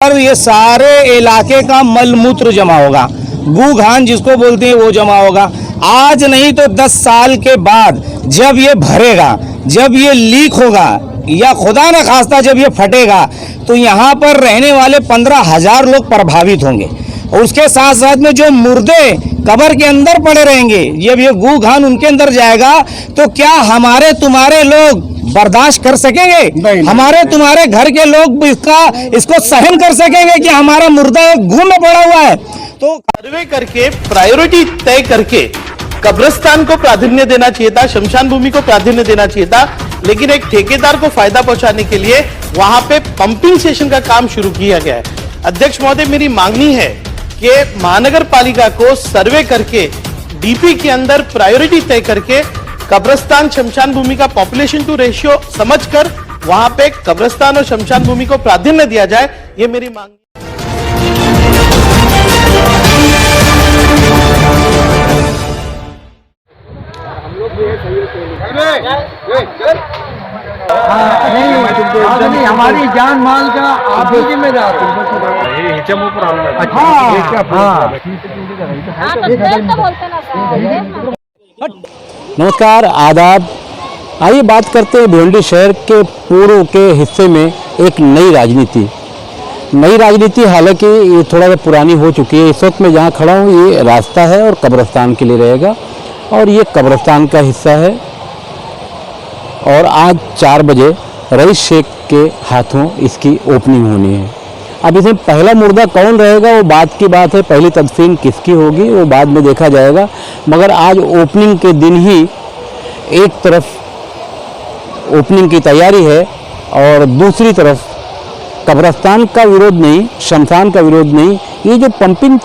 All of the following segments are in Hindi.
पर ये सारे इलाके का मल मूत्र जमा होगा, गू घान जिसको बोलते हैं वो जमा होगा। आज नहीं तो 10 साल के बाद जब ये भरेगा, जब ये लीक होगा या खुदा न खास्ता जब ये फटेगा, तो यहाँ पर रहने वाले 15,000 लोग प्रभावित होंगे। और उसके साथ साथ में जो मुर्दे कब्र के अंदर पड़े रहेंगे, जब ये गू घान उनके अंदर जाएगा तो क्या हमारे तुम्हारे लोग बर्दाश्त कर सकेंगे? हमारे तुम्हारे घर के लोग इसको सहन कर सकेंगे कि हमारा मुर्दा एक गू में पड़ा हुआ है? तो सर्वे करके प्रायोरिटी तय करके कब्रिस्तान को प्राधान्य देना चाहिए था, शमशान भूमि को प्राधान्य देना चाहिए था, लेकिन एक ठेकेदार को फायदा पहुंचाने के लिए वहां पे पंपिंग स्टेशन का काम शुरू किया गया है। अध्यक्ष महोदय, मेरी मांगनी है कि महानगर पालिका को सर्वे करके डीपी के अंदर प्रायोरिटी तय करके कब्रिस्तान शमशान भूमि का पॉपुलेशन टू रेशियो समझकर वहां पे कब्रिस्तान और शमशान भूमि को प्राधान्य दिया जाए, ये मेरी मांग। नहीं, हमारी जान माल का आप ही जिम्मेदार हो। नमस्कार, आदाब। आइए बात करते हैं भिवंडी शहर के पूर्व के हिस्से में एक नई राजनीति। हालांकि ये थोड़ा सा पुरानी हो चुकी है। इस वक्त मैं जहाँ खड़ा हूँ ये रास्ता है और कब्रिस्तान के लिए रहेगा, और ये कब्रिस्तान का हिस्सा है। और आज 4 बजे रईस शेख के हाथों इसकी ओपनिंग होनी है। अब इसमें पहला मुर्दा कौन रहेगा वो बात की बात है, पहली तदफीन किसकी होगी वो बाद में देखा जाएगा। मगर आज ओपनिंग के दिन ही एक तरफ ओपनिंग की तैयारी है और दूसरी तरफ कब्रिस्तान का विरोध नहीं, शमशान का विरोध नहीं, ये जो पंपिंग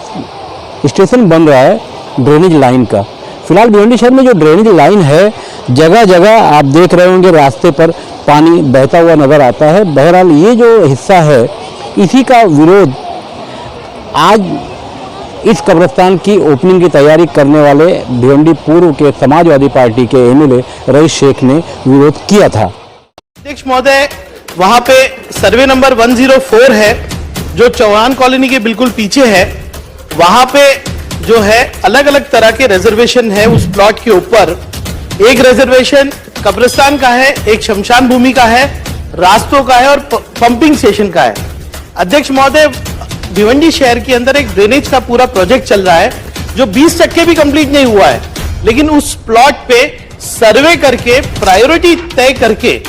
स्टेशन बन रहा है ड्रेनेज लाइन का। फिलहाल भिवंडी शहर में जो ड्रेनेज लाइन है, जगह जगह आप देख रहे होंगे रास्ते पर पानी बहता हुआ नज़र आता है। बहरहाल ये जो हिस्सा है इसी का विरोध आज इस कब्रिस्तान की ओपनिंग की तैयारी करने वाले भिवंडी पूर्व के समाजवादी पार्टी के एमएलए रईस शेख ने विरोध किया था। अध्यक्ष महोदय, वहां पे सर्वे नंबर 104 है जो चौहान कॉलोनी के बिल्कुल पीछे है। वहां पे जो है अलग अलग तरह के रिजर्वेशन है उस प्लॉट के ऊपर। एक रिजर्वेशन कब्रिस्तान का है, एक शमशान भूमि का है, रास्तों का है और पंपिंग स्टेशन का है। अध्यक्ष महोदय, भिवंडी शहर के अंदर एक ड्रेनेज का पूरा प्रोजेक्ट चल रहा है जो 20% भी कंप्लीट नहीं हुआ है, लेकिन उस प्लॉट पे सर्वे करके प्रायोरिटी तय करके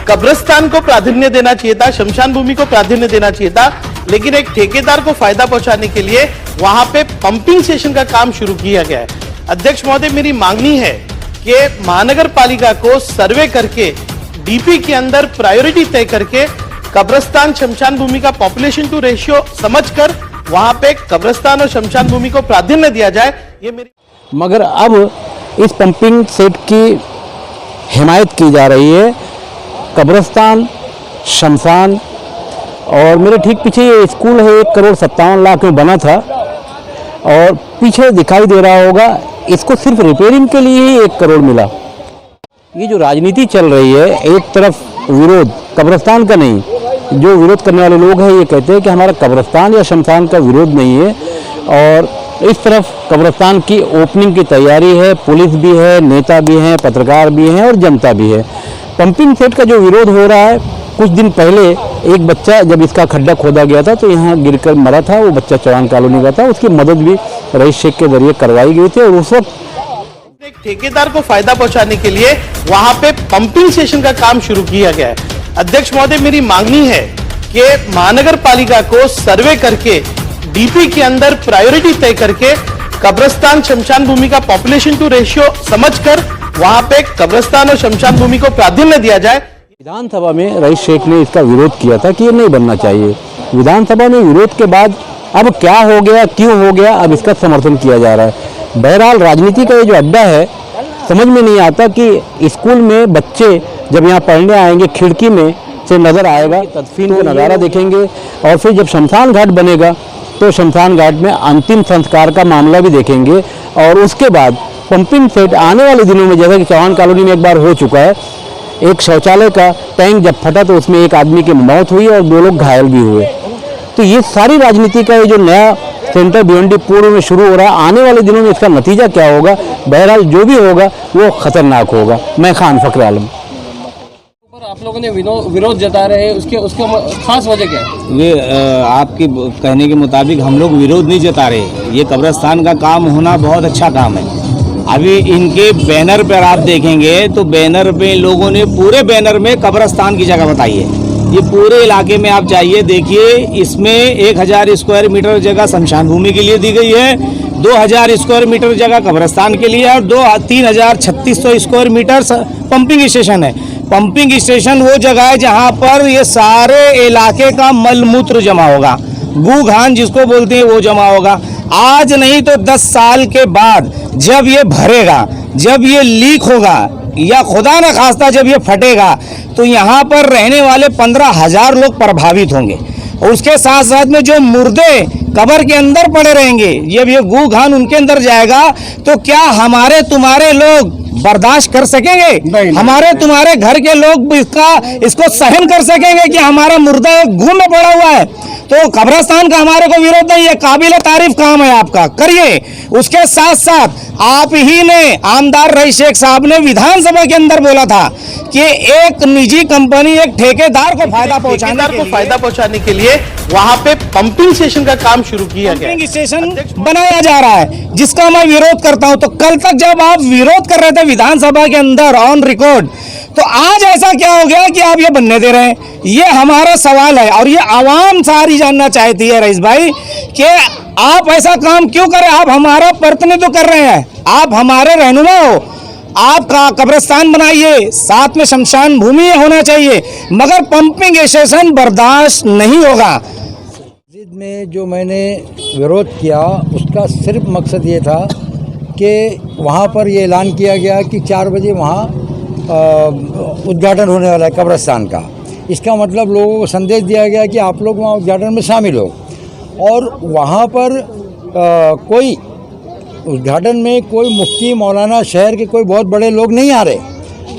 कब्रिस्तान को प्राधान्य देना चाहिए था, शमशान भूमि को प्राधान्य देना चाहिए था, लेकिन एक ठेकेदार को फायदा पहुंचाने के लिए वहां पे पंपिंग स्टेशन का काम शुरू किया गया है। अध्यक्ष महोदय, मेरी मांगनी है कि महानगर पालिका को सर्वे करके डीपी के अंदर प्रायोरिटी तय करके कब्रिस्तान शमशान भूमि का पॉपुलेशन टू रेशियो समझकर वहां पे कब्रिस्तान और शमशान भूमि को प्राधान्य दिया जाए, ये मेरी। मगर अब इस पंपिंग सेट की हिमायत की जा रही है। कब्रिस्तान, शमशान और मेरे ठीक पीछे ये स्कूल है, 1,57,00,000 में बना था और पीछे दिखाई दे रहा होगा इसको सिर्फ रिपेयरिंग के लिए ही 1 करोड़ मिला। ये जो राजनीति चल रही है, एक तरफ विरोध कब्रिस्तान का नहीं, जो विरोध करने वाले लोग हैं ये कहते हैं कि हमारा कब्रिस्तान या शमशान का विरोध नहीं है, और इस तरफ कब्रिस्तान की ओपनिंग की तैयारी है, पुलिस भी है, नेता भी हैं, पत्रकार भी हैं और जनता भी है। पंपिंग सेट का जो विरोध हो रहा है, कुछ दिन पहले एक बच्चा जब इसका खड्डा खोदा गया था तो यहाँ गिरकर मरा था, वो बच्चा चौहान कॉलोनी का था, उसकी मदद भी रईस शेख के जरिए करवाई गई थी। और उस वक्त एक ठेकेदार को फायदा पहुंचाने के लिए वहां पे पंपिंग स्टेशन का काम शुरू किया गया है। अध्यक्ष महोदय, मेरी मांगनी है कि महानगर पालिका को सर्वे करके डीपी के अंदर प्रायोरिटी तय करके कब्रिस्तान शमशान भूमि का पॉपुलेशन टू रेशियो समझकर वहां पे कब्रिस्तान और शमशान भूमि को प्राधान्य दिया जाए। विधानसभा में रईस शेख ने इसका विरोध किया था कि ये नहीं बनना चाहिए। विधानसभा में विरोध के बाद अब क्या हो गया, क्यों हो गया, अब इसका समर्थन किया जा रहा है। बहरहाल राजनीति का ये जो अड्डा है, समझ में नहीं आता कि स्कूल में बच्चे जब यहाँ पढ़ने आएंगे खिड़की में से नज़र आएगा, तदफीन का नज़ारा देखेंगे, और फिर जब शमशान घाट बनेगा तो शमशान घाट में अंतिम संस्कार का मामला भी देखेंगे। और उसके बाद पंपिंग सेट आने वाले दिनों में, जैसा कि चौहान कॉलोनी में एक बार हो चुका है, एक शौचालय का टैंक जब फटा तो उसमें एक आदमी की मौत हुई और 2 लोग घायल भी हुए। तो ये सारी राजनीति का ये जो नया सेंटर भिवंडी पूर्व में शुरू हो रहा है, आने वाले दिनों में इसका नतीजा क्या होगा, बहरहाल जो भी होगा वो खतरनाक होगा। मैं खान फखर आलम। आप लोगों ने विरोध जता रहे हैं, उसके खास वजह क्या है? ये आपके कहने के मुताबिक हम लोग विरोध नहीं जता रहे। ये कब्रिस्तान का काम होना बहुत अच्छा काम है। अभी इनके बैनर पर आप देखेंगे तो बैनर पे लोगों ने पूरे बैनर में कब्रिस्तान की जगह बताई है। ये पूरे इलाके में आप जाइए देखिए, इसमें 1000 स्क्वायर मीटर जगह शमशान भूमि के लिए दी गई है, 2000 स्क्वायर मीटर जगह कब्रिस्तान के लिए और 3600 स्क्वायर मीटर पंपिंग स्टेशन है। पंपिंग स्टेशन वो जगह है जहाँ पर ये सारे इलाके का मल मूत्र जमा होगा, गू घान जिसको बोलते हैं वो जमा होगा। आज नहीं तो 10 साल के बाद जब ये भरेगा, जब ये लीक होगा या खुदा न खास्ता जब ये फटेगा तो यहाँ पर रहने वाले 15,000 लोग प्रभावित होंगे। और उसके साथ साथ में जो मुर्दे कब्र के अंदर पड़े रहेंगे, जब ये गू घान उनके अंदर जाएगा तो क्या हमारे तुम्हारे लोग बर्दाश्त कर सकेंगे? हमारे तुम्हारे घर के लोग इसको सहन कर सकेंगे कि हमारा मुर्दा एक गू में पड़ा हुआ है? तो कब्रिस्तान का हमारे को विरोध नहीं है, काबिल तारीफ काम है आपका, करिए। उसके साथ साथ आप ही ने आमदार रईस शेख साहब ने विधानसभा के अंदर बोला था कि एक निजी कंपनी एक ठेकेदार को फायदा पहुंचाने के लिए वहां पे पंपिंग स्टेशन का काम शुरू किया गया, पंपिंग स्टेशन बनाया जा रहा है, जिसका मैं विरोध करता हूं। तो कल तक जब आप विरोध कर रहे थे विधानसभा के अंदर ऑन रिकॉर्ड, तो आज ऐसा क्या हो गया कि आप ये बनने दे रहे हैं? ये हमारा सवाल है और ये आवाम सारी जानना चाहती है रईस भाई कि आप ऐसा काम क्यों करें? आप हमारा प्रतिनिधित्व कर रहे हैं, आप हमारे रहनुमा हो, आप कब्रिस्तान बनाइए, साथ में शमशान भूमि होना चाहिए, मगर पंपिंग स्टेशन बर्दाश्त नहीं होगा। मस्जिद में जो मैंने विरोध किया उसका सिर्फ मकसद ये था कि वहाँ पर ये ऐलान किया गया कि 4 बजे वहाँ उद्घाटन होने वाला है कब्रिस्तान का। इसका मतलब लोगों को संदेश दिया गया कि आप लोग वहाँ उद्घाटन में शामिल हो, और वहाँ पर कोई उद्घाटन में कोई मुफ्ती मौलाना शहर के कोई बहुत बड़े लोग नहीं आ रहे,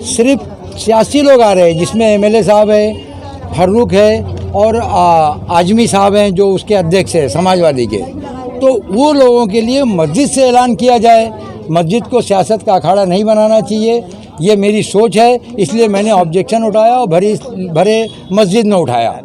सिर्फ सियासी लोग आ रहे हैं, जिसमें एमएलए साहब है, फर्रुख है और आजमी साहब हैं जो उसके अध्यक्ष है समाजवादी के। तो वो लोगों के लिए मस्जिद से ऐलान किया जाए, मस्जिद को सियासत का अखाड़ा नहीं बनाना चाहिए, ये मेरी सोच है। इसलिए मैंने ऑब्जेक्शन उठाया और भरे मस्जिद में उठाया।